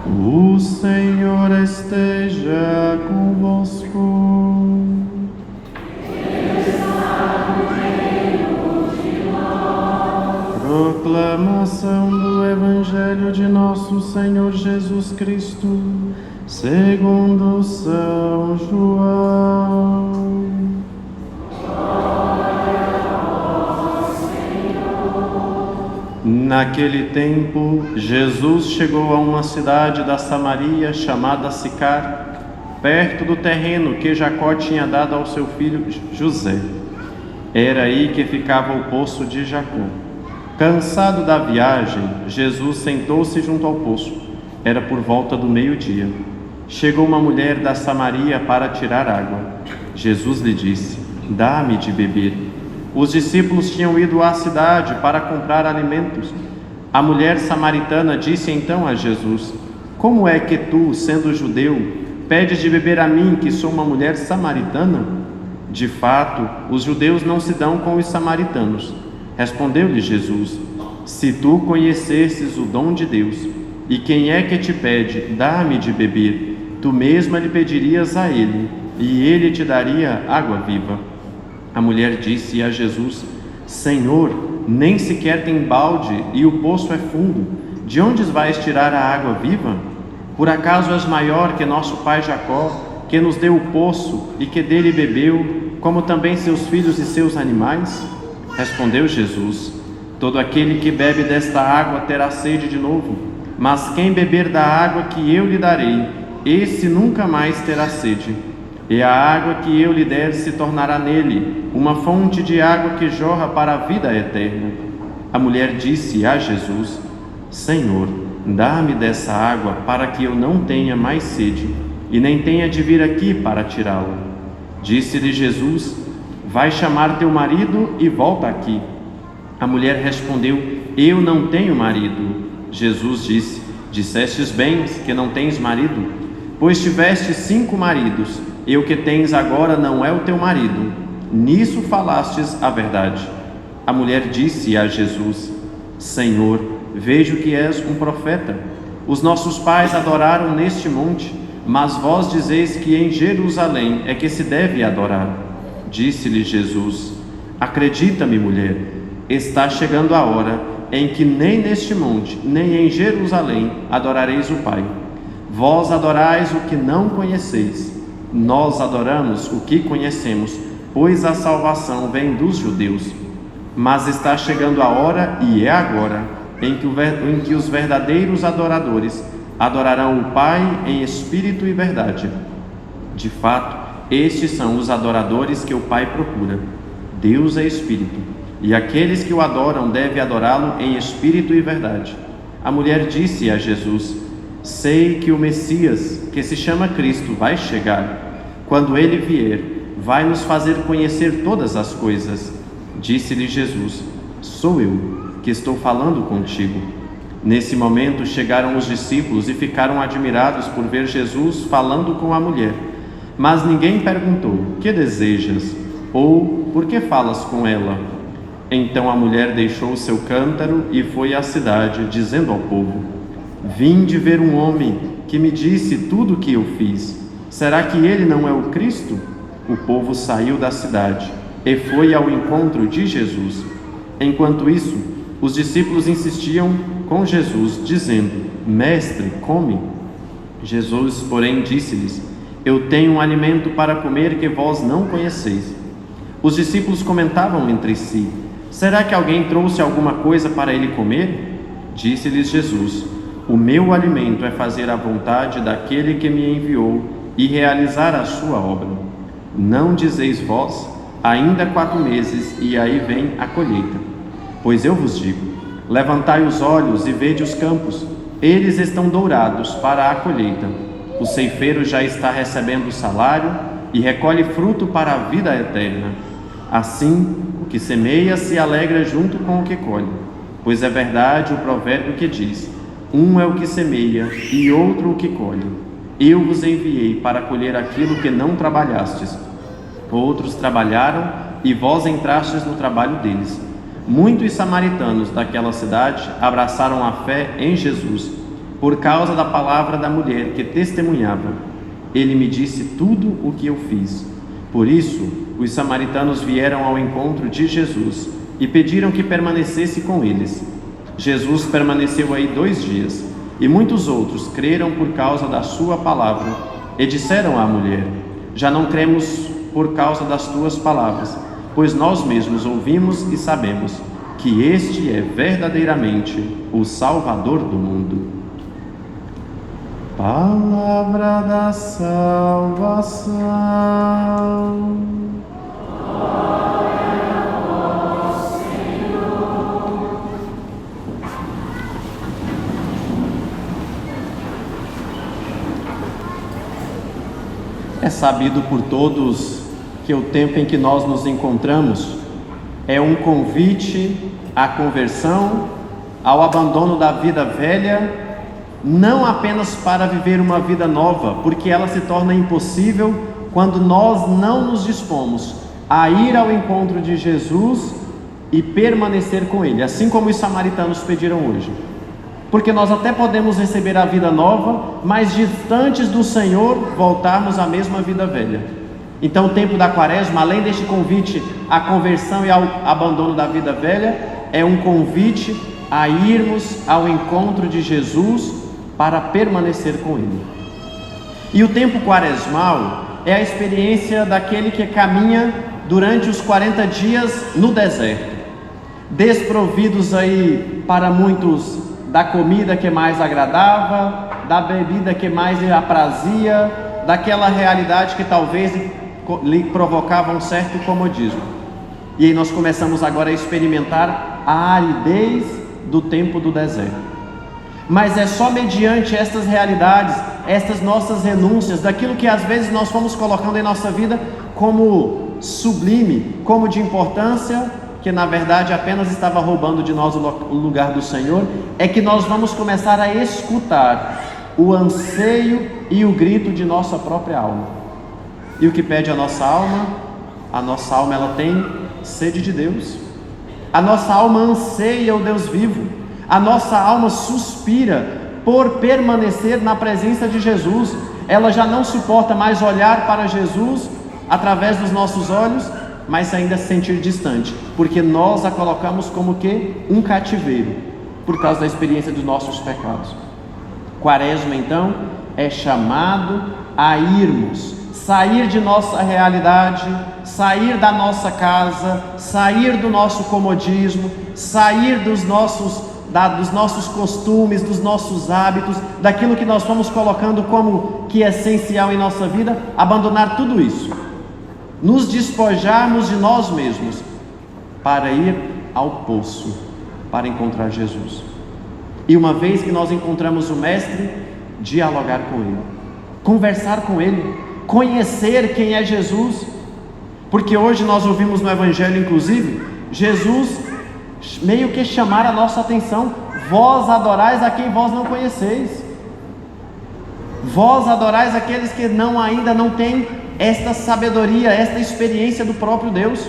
O Senhor esteja convosco. Proclamação do Evangelho de nosso Senhor Jesus Cristo, segundo São João. Naquele tempo, Jesus chegou a uma cidade da Samaria chamada Sicar, perto do terreno que Jacó tinha dado ao seu filho José. Era aí que ficava o poço de Jacó. Cansado da viagem, Jesus sentou-se junto ao poço. Era por volta do meio-dia. Chegou uma mulher da Samaria para tirar água. Jesus lhe disse: "Dá-me de beber." Os discípulos tinham ido à cidade para comprar alimentos. A mulher samaritana disse então a Jesus: "Como é que tu, sendo judeu, pedes de beber a mim, que sou uma mulher samaritana?" De fato, os judeus não se dão com os samaritanos. Respondeu-lhe Jesus: "Se tu conhecesses o dom de Deus, e quem é que te pede, dá-me de beber, tu mesma lhe pedirias a ele, e ele te daria água viva." A mulher disse a Jesus: "Senhor, nem sequer tem balde e o poço é fundo. De onde vais tirar a água viva? Por acaso és maior que nosso pai Jacó, que nos deu o poço e que dele bebeu, como também seus filhos e seus animais?" Respondeu Jesus: "Todo aquele que bebe desta água terá sede de novo, mas quem beber da água que eu lhe darei, esse nunca mais terá sede. E a água que eu lhe der se tornará nele uma fonte de água que jorra para a vida eterna." A mulher disse a Jesus: "Senhor, dá-me dessa água para que eu não tenha mais sede e nem tenha de vir aqui para tirá-la." Disse-lhe Jesus: "Vai chamar teu marido e volta aqui." A mulher respondeu: "Eu não tenho marido." Jesus disse: "Dissestes bem que não tens marido, pois tiveste 5 maridos, e o que tens agora não é o teu marido. Nisso falastes a verdade." A mulher disse a Jesus: "Senhor, vejo que és um profeta. Os nossos pais adoraram neste monte, mas vós dizeis que em Jerusalém é que se deve adorar." Disse-lhe Jesus: "Acredita-me, mulher, está chegando a hora em que nem neste monte, nem em Jerusalém adorareis o Pai. Vós adorais o que não conheceis. Nós adoramos o que conhecemos, pois a salvação vem dos judeus. Mas está chegando a hora, e é agora, em que os verdadeiros adoradores adorarão o Pai em espírito e verdade. De fato, estes são os adoradores que o Pai procura. Deus é espírito, e aqueles que o adoram devem adorá-lo em espírito e verdade." A mulher disse a Jesus: "Sei que o Messias, que se chama Cristo, vai chegar. Quando ele vier, vai nos fazer conhecer todas as coisas." Disse-lhe Jesus: "Sou eu que estou falando contigo." Nesse momento chegaram os discípulos e ficaram admirados por ver Jesus falando com a mulher. Mas ninguém perguntou: "Que desejas?" ou "Por que falas com ela?" Então a mulher deixou o seu cântaro e foi à cidade, dizendo ao povo: "Vinde ver um homem que me disse tudo o que eu fiz. Será que ele não é o Cristo?" O povo saiu da cidade e foi ao encontro de Jesus. Enquanto isso, os discípulos insistiam com Jesus, dizendo: "Mestre, come." Jesus, porém, disse-lhes: "Eu tenho um alimento para comer que vós não conheceis." Os discípulos comentavam entre si: "Será que alguém trouxe alguma coisa para ele comer?" Disse-lhes Jesus: "O meu alimento é fazer a vontade daquele que me enviou e realizar a sua obra. Não dizeis vós: ainda 4 meses e aí vem a colheita? Pois eu vos digo: levantai os olhos e vede os campos, eles estão dourados para a colheita. O ceifeiro já está recebendo o salário e recolhe fruto para a vida eterna. Assim, o que semeia se alegra junto com o que colhe, pois é verdade o provérbio que diz: um é o que semeia e outro o que colhe. Eu vos enviei para colher aquilo que não trabalhastes. Outros trabalharam e vós entrastes no trabalho deles." Muitos samaritanos daquela cidade abraçaram a fé em Jesus. por causa da palavra da mulher que testemunhava. Ele me disse tudo o que eu fiz. Por isso, os samaritanos vieram ao encontro de Jesus e pediram que permanecesse com eles. Jesus permaneceu aí 2 dias, e muitos outros creram por causa da sua palavra, e disseram à mulher: já não cremos por causa das tuas palavras, pois nós mesmos ouvimos e sabemos que este é verdadeiramente o Salvador do mundo. Palavra da salvação. É sabido por todos que o tempo em que nós nos encontramos é um convite à conversão, ao abandono da vida velha, não apenas para viver uma vida nova, porque ela se torna impossível quando nós não nos dispomos a ir ao encontro de Jesus e permanecer com Ele, assim como os samaritanos pediram hoje. Porque nós até podemos receber a vida nova, mas distantes do Senhor, voltarmos à mesma vida velha. Então o tempo da Quaresma, além deste convite à conversão e ao abandono da vida velha, é um convite a irmos ao encontro de Jesus para permanecer com Ele. E o tempo quaresmal é a experiência daquele que caminha durante os 40 dias no deserto, desprovidos aí para muitos da comida que mais agradava, da bebida que mais lhe aprazia, daquela realidade que talvez lhe provocava um certo comodismo. E aí nós começamos agora a experimentar a aridez do tempo do deserto. Mas é só mediante estas realidades, estas nossas renúncias, daquilo que às vezes nós fomos colocando em nossa vida como sublime, como de importância, que na verdade apenas estava roubando de nós o lugar do Senhor, é que nós vamos começar a escutar o anseio e o grito de nossa própria alma. E o que pede a nossa alma ela tem sede de Deus. A nossa alma anseia o Deus vivo. A nossa alma suspira por permanecer na presença de Jesus. Ela já não suporta mais olhar para Jesus através dos nossos olhos, mas ainda se sentir distante, porque nós a colocamos como que um cativeiro, por causa da experiência dos nossos pecados. Quaresma então é chamado a irmos, sair de nossa realidade, sair da nossa casa, sair do nosso comodismo, sair dos nossos costumes, dos nossos hábitos, daquilo que nós fomos colocando como que é essencial em nossa vida, abandonar tudo isso, nos despojarmos de nós mesmos para ir ao poço, para encontrar Jesus. E uma vez que nós encontramos o Mestre, dialogar com Ele, conversar com Ele, conhecer quem é Jesus, porque hoje nós ouvimos no Evangelho, inclusive, Jesus meio que chamar a nossa atenção: vós adorais a quem vós não conheceis, vós adorais aqueles que ainda não têm esta sabedoria, esta experiência do próprio Deus,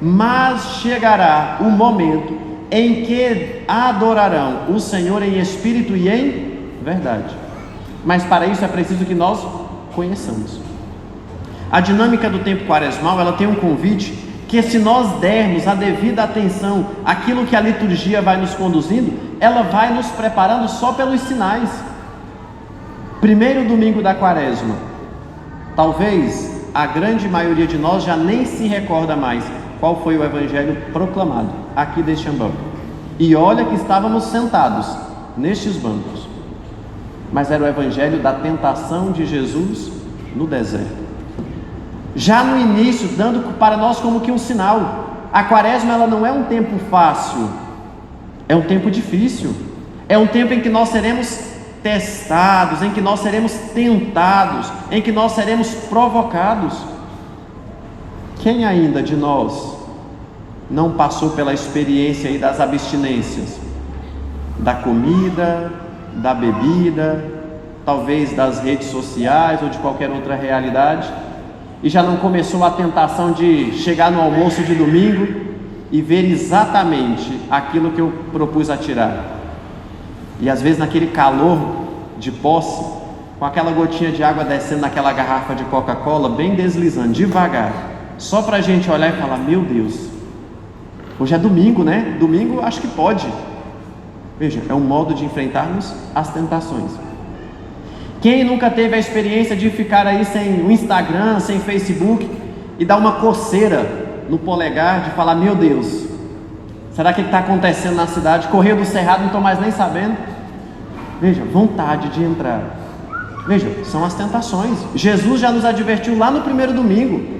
mas chegará o momento em que adorarão o Senhor em espírito e em verdade. Mas para isso é preciso que nós conheçamos. A dinâmica do tempo quaresmal, ela tem um convite que, se nós dermos a devida atenção àquilo que a liturgia vai nos conduzindo, ela vai nos preparando só pelos sinais. Primeiro domingo da Quaresma, talvez a grande maioria de nós já nem se recorda mais qual foi o evangelho proclamado aqui deste banco. E olha que estávamos sentados nestes bancos, mas era o evangelho da tentação de Jesus no deserto. Já no início, dando para nós como que um sinal. A Quaresma, ela não é um tempo fácil, é um tempo difícil, é um tempo em que nós seremos testados, em que nós seremos tentados, em que nós seremos provocados. Quem ainda de nós não passou pela experiência aí das abstinências, da comida, da bebida, talvez das redes sociais ou de qualquer outra realidade, e já não começou a tentação de chegar no almoço de domingo e ver exatamente aquilo que eu propus a tirar? E às vezes naquele calor de posse, com aquela gotinha de água descendo naquela garrafa de Coca-Cola, bem deslizando, devagar, só para a gente olhar e falar: meu Deus, hoje é domingo, né? Domingo acho que pode. Veja, é um modo de enfrentarmos as tentações. Quem nunca teve a experiência de ficar aí sem o Instagram, sem Facebook, e dar uma coceira no polegar, de falar: meu Deus, será que está acontecendo na cidade? Correio do Cerrado, não estou mais nem sabendo. Veja, vontade de entrar. Veja, são as tentações. Jesus já nos advertiu lá no primeiro domingo.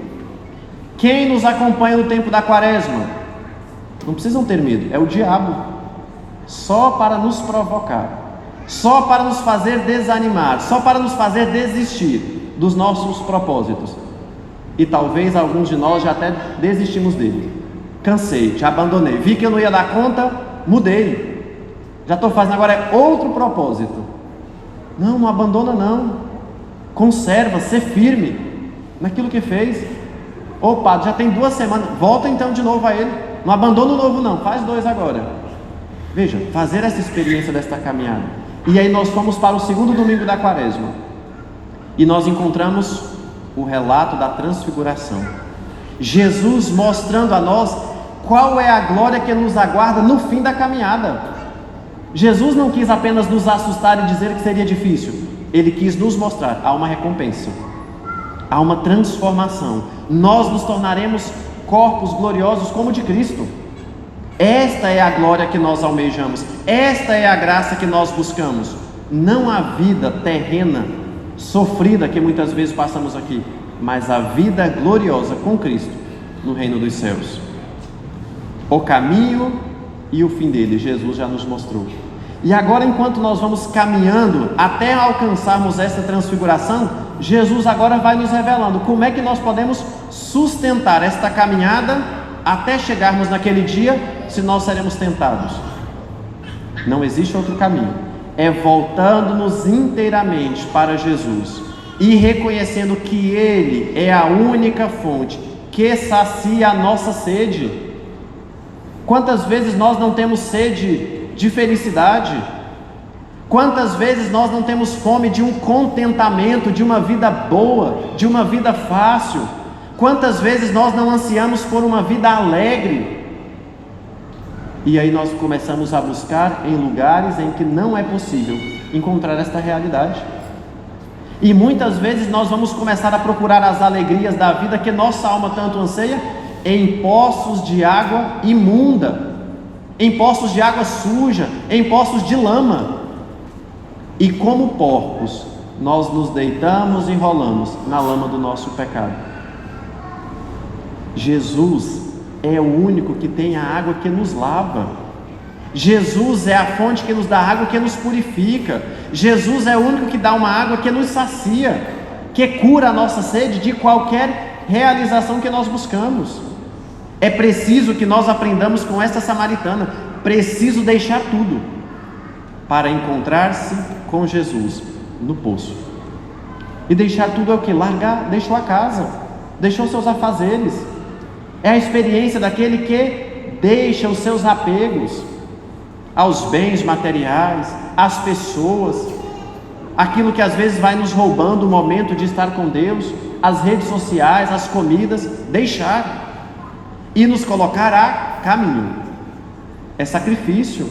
Quem nos acompanha no tempo da quaresma? Não precisam ter medo, é o diabo, só para nos provocar, só para nos fazer desanimar, só para nos fazer desistir dos nossos propósitos. E talvez alguns de nós já até desistimos dele. Cansei, te abandonei, vi que eu não ia dar conta, mudei. Já estou fazendo agora outro propósito. Não abandona não. Conserva, ser firme naquilo que fez. Opa, já tem 2 semanas, volta então de novo a ele. Não abandona o novo não, faz 2 agora. Veja, fazer essa experiência desta caminhada. E aí nós fomos para o segundo domingo da quaresma. E nós encontramos o relato da transfiguração. Jesus mostrando a nós qual é a glória que nos aguarda no fim da caminhada. Jesus não quis apenas nos assustar e dizer que seria difícil. Ele quis nos mostrar: há uma recompensa, há uma transformação. Nós nos tornaremos corpos gloriosos como o de Cristo. Esta é a glória que nós almejamos. Esta é a graça que nós buscamos. Não a vida terrena, sofrida que muitas vezes passamos aqui, mas a vida gloriosa com Cristo no reino dos céus. O caminho e o fim dele, Jesus já nos mostrou. E agora, enquanto nós vamos caminhando até alcançarmos essa transfiguração, Jesus agora vai nos revelando como é que nós podemos sustentar esta caminhada até chegarmos naquele dia, se nós seremos tentados. Não existe outro caminho, é voltando-nos inteiramente para Jesus e reconhecendo que Ele é a única fonte que sacia a nossa sede. Quantas vezes nós não temos sede de felicidade? Quantas vezes nós não temos fome de um contentamento, de uma vida boa, de uma vida fácil? Quantas vezes nós não ansiamos por uma vida alegre? E aí nós começamos a buscar em lugares em que não é possível encontrar esta realidade. E muitas vezes nós vamos começar a procurar as alegrias da vida que nossa alma tanto anseia em poços de água imunda, em poços de água suja, em poços de lama. E como porcos, nós nos deitamos e rolamos na lama do nosso pecado. Jesus é o único que tem a água que nos lava. Jesus é a fonte que nos dá água que nos purifica. Jesus é o único que dá uma água que nos sacia, que cura a nossa sede de qualquer realização que nós buscamos. É preciso que nós aprendamos com esta samaritana. Preciso deixar tudo para encontrar-se com Jesus no poço. E deixar tudo é o que? Largar, deixou a casa, deixou seus afazeres. É a experiência daquele que deixa os seus apegos aos bens materiais, às pessoas, aquilo que às vezes vai nos roubando o momento de estar com Deus, as redes sociais, as comidas, deixar e nos colocar a caminho. É sacrifício,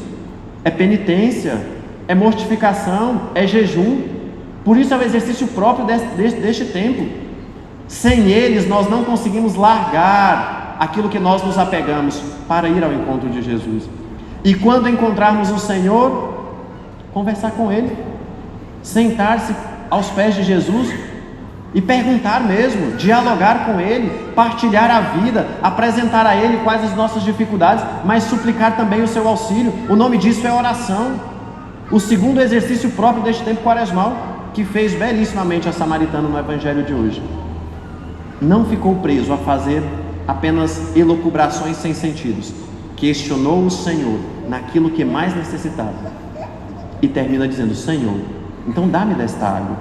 é penitência, é mortificação, é jejum. Por isso é o exercício próprio deste tempo. Sem eles nós não conseguimos largar aquilo que nós nos apegamos para ir ao encontro de Jesus. E quando encontrarmos o Senhor, conversar com Ele, sentar-se aos pés de Jesus e perguntar mesmo, dialogar com Ele, partilhar a vida, apresentar a Ele quais as nossas dificuldades, mas suplicar também o seu auxílio. O nome disso é oração. O segundo exercício próprio deste tempo quaresmal, que fez belíssimamente a samaritana no Evangelho de hoje. Não ficou preso a fazer apenas elucubrações sem sentidos. Questionou o Senhor naquilo que mais necessitava e termina dizendo: Senhor, então dá-me desta água.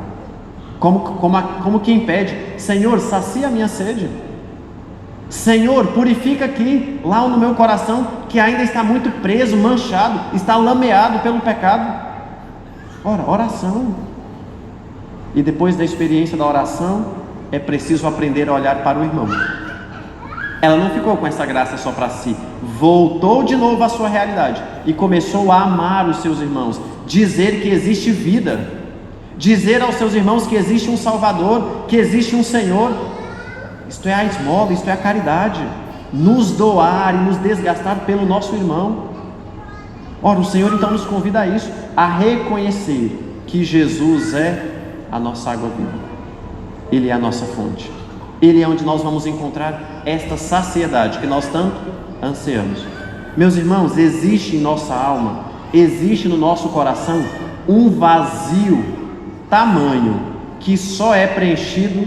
Como quem pede: Senhor, sacia a minha sede. Senhor, purifica aqui, lá no meu coração, que ainda está muito preso, manchado, está lameado pelo pecado. Ora, oração. E depois da experiência da oração, é preciso aprender a olhar para o irmão. Ela não ficou com essa graça só para si, voltou de novo à sua realidade e começou a amar os seus irmãos, dizer que existe vida, dizer aos seus irmãos que existe um Salvador, que existe um Senhor. Isto é a esmola, isto é a caridade, nos doar e nos desgastar pelo nosso irmão. Ora, o Senhor então nos convida a isso, a reconhecer que Jesus é a nossa água viva, Ele é a nossa fonte, Ele é onde nós vamos encontrar esta saciedade que nós tanto ansiamos. Meus irmãos, existe em nossa alma, existe no nosso coração um vazio tamanho que só é preenchido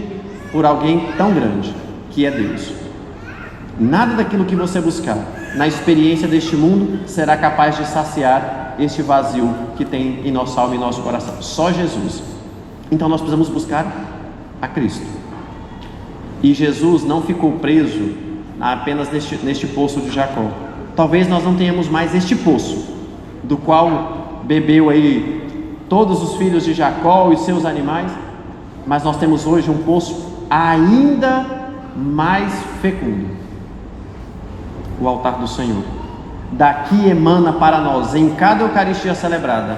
por alguém tão grande, que é Deus. Nada daquilo que você buscar na experiência deste mundo será capaz de saciar este vazio que tem em nossa alma e nosso coração. Só Jesus. Então nós precisamos buscar a Cristo. E Jesus não ficou preso apenas neste poço de Jacó. Talvez nós não tenhamos mais este poço, do qual bebeu aí todos os filhos de Jacó e seus animais, mas nós temos hoje um poço ainda mais fecundo, o altar do Senhor. Daqui emana para nós, em cada Eucaristia celebrada,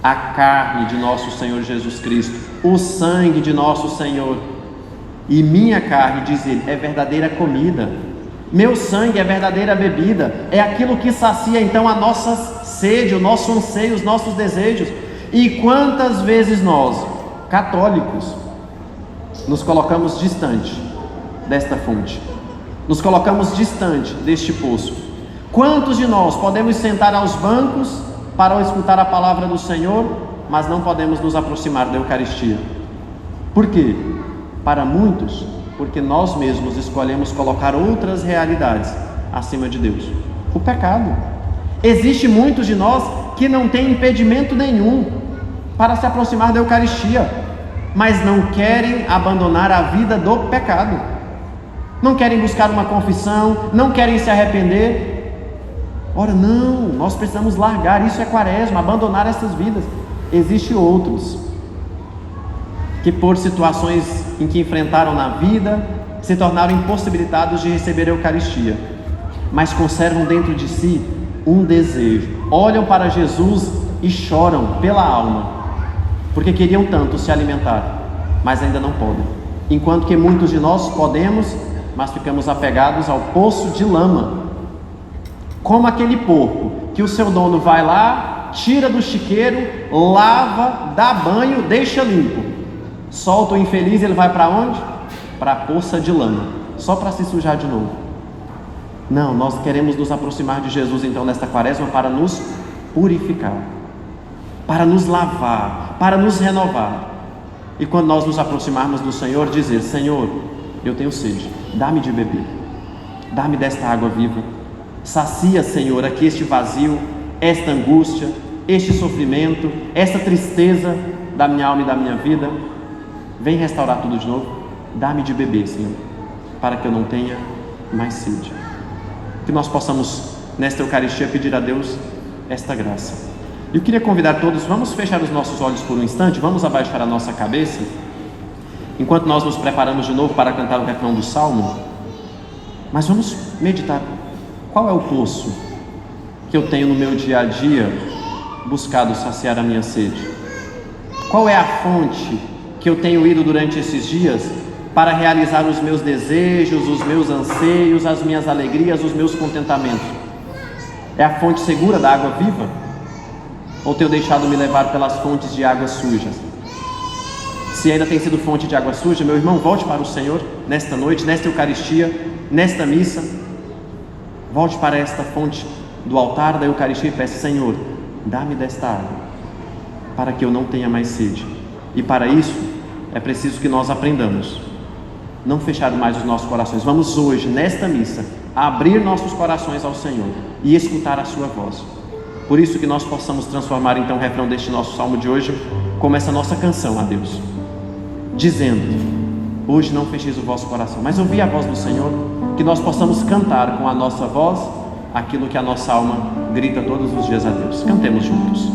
a carne de nosso Senhor Jesus Cristo, o sangue de nosso Senhor. E minha carne, diz ele, é verdadeira comida, meu sangue é verdadeira bebida, é aquilo que sacia então a nossa sede, o nosso anseio, os nossos desejos. E quantas vezes nós, católicos, nos colocamos distante desta fonte, nos colocamos distante deste poço. Quantos de nós podemos sentar aos bancos para escutar a palavra do Senhor, mas não podemos nos aproximar da Eucaristia? Por quê? Para muitos, porque nós mesmos escolhemos colocar outras realidades acima de Deus. O pecado. Existe muitos de nós que não têm impedimento nenhum para se aproximar da Eucaristia, mas não querem abandonar a vida do pecado, não querem buscar uma confissão, não querem se arrepender. Ora, não, nós precisamos largar, isso é quaresma, abandonar essas vidas. Existem outros que por situações em que enfrentaram na vida, se tornaram impossibilitados de receber a Eucaristia, mas conservam dentro de si um desejo, olham para Jesus e choram pela alma, porque queriam tanto se alimentar, mas ainda não podem. Enquanto que muitos de nós podemos, mas ficamos apegados ao poço de lama, como aquele porco que o seu dono vai lá, tira do chiqueiro, lava, dá banho, deixa limpo, solta o infeliz, ele vai para onde? Para a poça de lama, só para se sujar de novo. Não, nós queremos nos aproximar de Jesus então nesta quaresma para nos purificar, para nos lavar, para nos renovar. E quando nós nos aproximarmos do Senhor, dizer: Senhor, eu tenho sede, dá-me de beber, dá-me desta água viva, sacia, Senhor, aqui este vazio, esta angústia, este sofrimento, esta tristeza da minha alma e da minha vida. Vem restaurar tudo de novo, dá-me de beber, Senhor, para que eu não tenha mais sede. Que nós possamos nesta Eucaristia pedir a Deus esta graça. Eu queria convidar todos, vamos fechar os nossos olhos por um instante, vamos abaixar a nossa cabeça, enquanto nós nos preparamos de novo para cantar o refrão do Salmo, mas vamos meditar. Qual é o poço que eu tenho no meu dia a dia buscado saciar a minha sede? Qual é a fonte que eu tenho ido durante esses dias para realizar os meus desejos, os meus anseios, as minhas alegrias, os meus contentamentos? É a fonte segura da água viva? Ou tenho deixado me levar pelas fontes de águas sujas? Se ainda tem sido fonte de água suja, meu irmão, volte para o Senhor nesta noite, nesta Eucaristia, nesta missa. Volte para esta fonte do altar da Eucaristia e peça: Senhor, dá-me desta água, para que eu não tenha mais sede. E para isso, é preciso que nós aprendamos não fechar mais os nossos corações. Vamos hoje, nesta missa, abrir nossos corações ao Senhor e escutar a sua voz. Por isso que nós possamos transformar então o refrão deste nosso salmo de hoje como essa nossa canção a Deus, dizendo: hoje não fecheis o vosso coração, mas ouvi a voz do Senhor. Que nós possamos cantar com a nossa voz aquilo que a nossa alma grita todos os dias a Deus. Cantemos juntos.